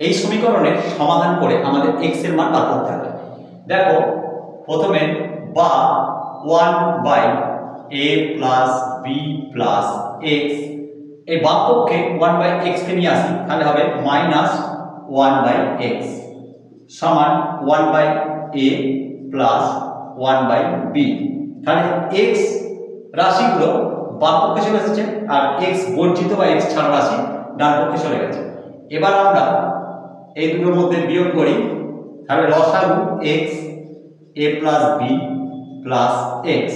এই সমীকরণের সমাধান করে আমাদের x এর মান বার করতে হবে। দেখো প্রথমে বা 1/a + b + x, এই বাম পক্ষে 1/x কে নিয়ে আসি, তাহলে হবে -1/x সমান 1/a + 1/b। তাহলে x রাশিগুলো বাম পক্ষে চলে এসেছে আর x বর্জিত বা x ছাড়া রাশি ডান পক্ষে চলে গেছে। এবার আমরা এই দুটোর মধ্যে বিয়োগ করি, তাহলে লসাগু x a + b + x।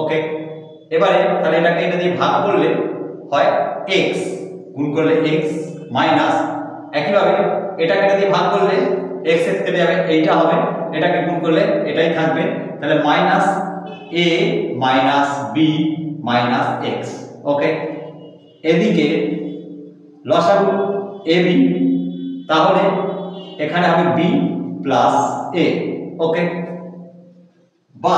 ওকে, এবারে তাহলে এটাকে এটা দিয়ে ভাগ করলে হয় x, গুণ করলে x মাইনাস, একইভাবে এটাকে এটা দিয়ে ভাগ করলে x এর কেটে যাবে, এইটা হবে, এটাকে গুণ করলে এটাই থাকবে, তাহলে -a - b - x। ওকে, এদিকে লসাগু ab, তাহলে এখানে হবে b + a। ওকে, বা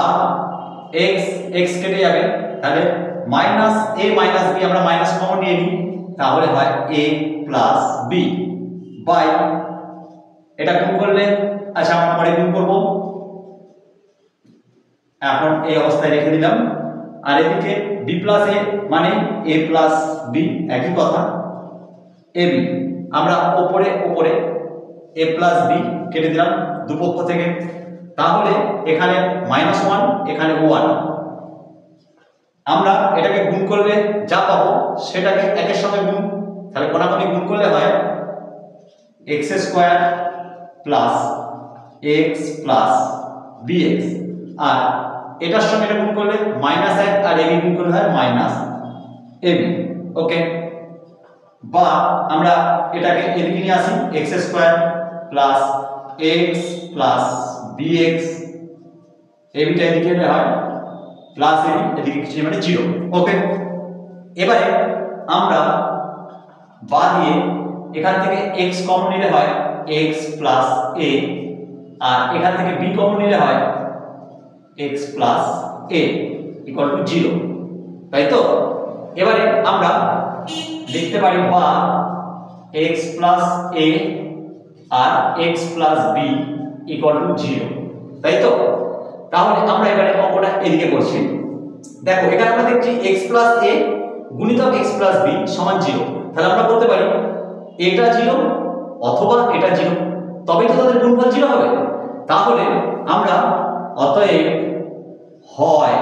x কেটে যাবে, তাহলে -a - b আমরা মাইনাস কমন নিয়ে নিই, তাহলে হয় a + b বাই, এটা গুণ করলে, আচ্ছা আমরা পরে গুণ করব, এখন এই অবস্থায় রেখে দিলাম। আর এদিকে b + a মানে a + b, একই কথা, ab আমরা উপরে a + b কেটে দিলাম দুপক্ষ থেকে, তাহলে এখানে -1 এখানে 1, আমরা এটাকে গুণ করলে যা পাবো সেটাকে একের সঙ্গে গুণ, তাহলে কোনাকুনি গুণ করলে হয় x² + x + bx, আর এটার সঙ্গে এটা গুণ করলে -1 আর ab গুণ করলে হয় -ab। ওকে, বা আমরা এটাকে এদিকে নিয়ে আসি, x² + x + bx, abটা এদিকে হয় প্লাস ab, এদিকে কিছু মানে 0। ওকে, এবারে আমরা বা দিয়ে এখান থেকে x কমন নিলে হয় x + a, আর এখান থেকে b কমন নিলে হয় x + a = 0, তাই তো? এবারে আমরা লিখতে পারি বা x + a আর x + b = 0, তাই তো? তাহলে আমরা এবারে অঙ্কটা এদিকে করছি। দেখো এখানে আমরা দেখছি x + a গুণিতক x + b সমান 0, তাহলে আমরা বলতে পারি এটা 0 অথবা এটা 0, তবেই তো তাদের গুণফল 0 হবে। তাহলে আমরা অতএব হয়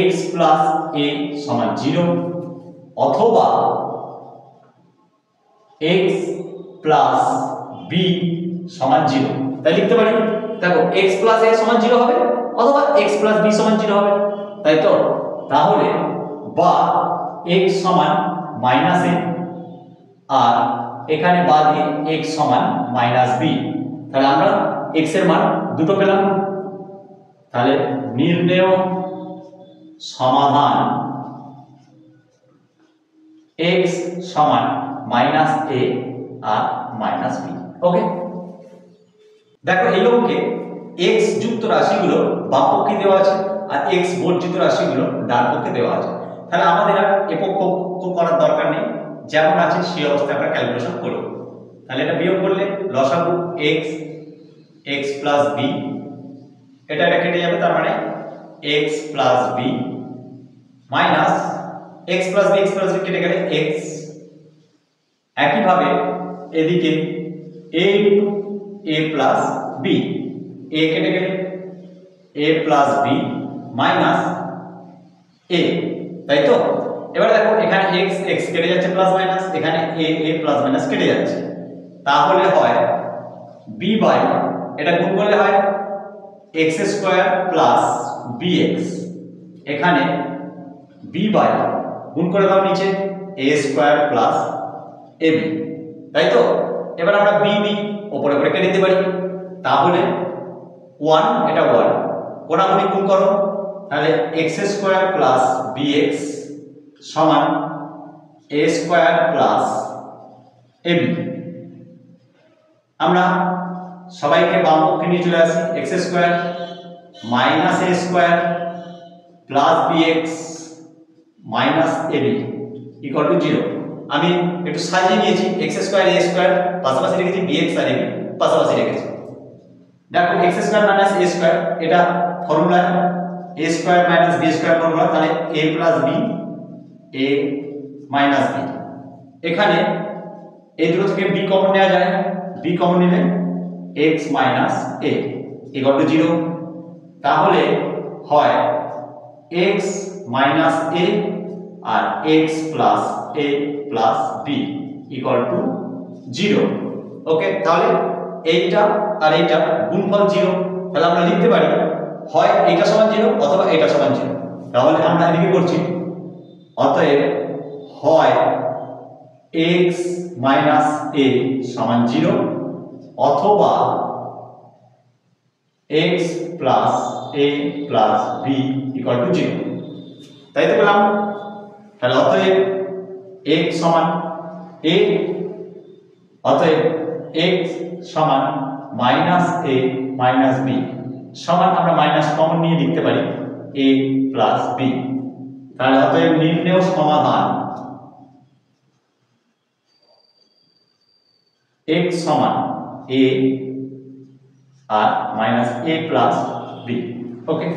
x + a সমান 0 অথবা x + b সমান 0, তাই লিখতে পারি। দেখো x + a সমান 0 হবে অথবা x + b সমান 0 হবে, তাই তো? তাহলে বা x সমান -a আর এখানে বা দিয়ে x সমান -b, তাহলে আমরা x এর মান দুটো পেলাম। তাহলে নির্ণেয় সমাধান x সমান -a আর -b। ওকে, দেখো এই অঙ্কে x যুক্ত রাশিগুলো বাম পক্ষে দেওয়া আছে আর x বর্জিত রাশিগুলো ডান পক্ষে দেওয়া আছে, তাহলে আমাদের আর একক করার দরকার নেই, যেমন আছে সেই অবস্থায় আমরা ক্যালকুলেশন করব। তাহলে এটা বিয়োগ করলে লসাগু x + b, এটা কেটে যাবে, তার মানে x + b minus x + b কেটে গেলে x, একইভাবে এদিকে a + b, a কেটে গেলে a + b মাইনাস a, তাই তো? এবার দেখো এখানে x কেটে যাচ্ছে প্লাস মাইনাস, এখানে a প্লাস মাইনাস কেটে যাচ্ছে, তাহলে হয় b বাই, এটা গুণ করলে হয় x² + bx, এখানে b বাই গুণ করে দাও নিচে a² + ab, তাই তো? এবার আমরা b উপরে কেটে দিতে পারি, তাহলে 1 এটা 1, কোনাকুনি গুণ করো, তাহলে x² + bx সমান a² + ab। আমরা সবাইকে বাম পক্ষে নিয়ে চলে আসি, x² - a² + bx - ab = 0, আমি একটু সাজিয়ে নিয়েছি x স্কয়ার a স্কয়ার পাশাপাশি রেখেছি bx আর ab পাশাপাশি রেখেছি। দেখো x square minus a square এটা formula a square minus b square formula, তাহলে a plus b a minus b। এখানে এই দুটো থেকে b কমন নেওয়া যায়, b কমন নিলে x minus a equal to 0। তাহলে হয় x মাইনাস a আর x plus a plus b equal to 0। Okay, তাহলে এইটা আর এইটা গুণফল 0। তাহলে আমরা লিখতে পারি হয় এইটা সমান 0 অথবা এইটা সমান 0। তাহলে আমরা এদিকে করছি, অতএব হয় x মাইনাস a সমান 0 অথবা x plus a plus b equal to 0। তাই তো পেলাম। তাহলে অতএব x সমান a, অতএব x সমান মাইনাস a মাইনাস b সমান আমরা মাইনাস কমন নিয়ে লিখতে পারি a প্লাস b। তাহলে অতএব নির্ণেয় সমাধান x সমান a আর minus a plus b। Okay.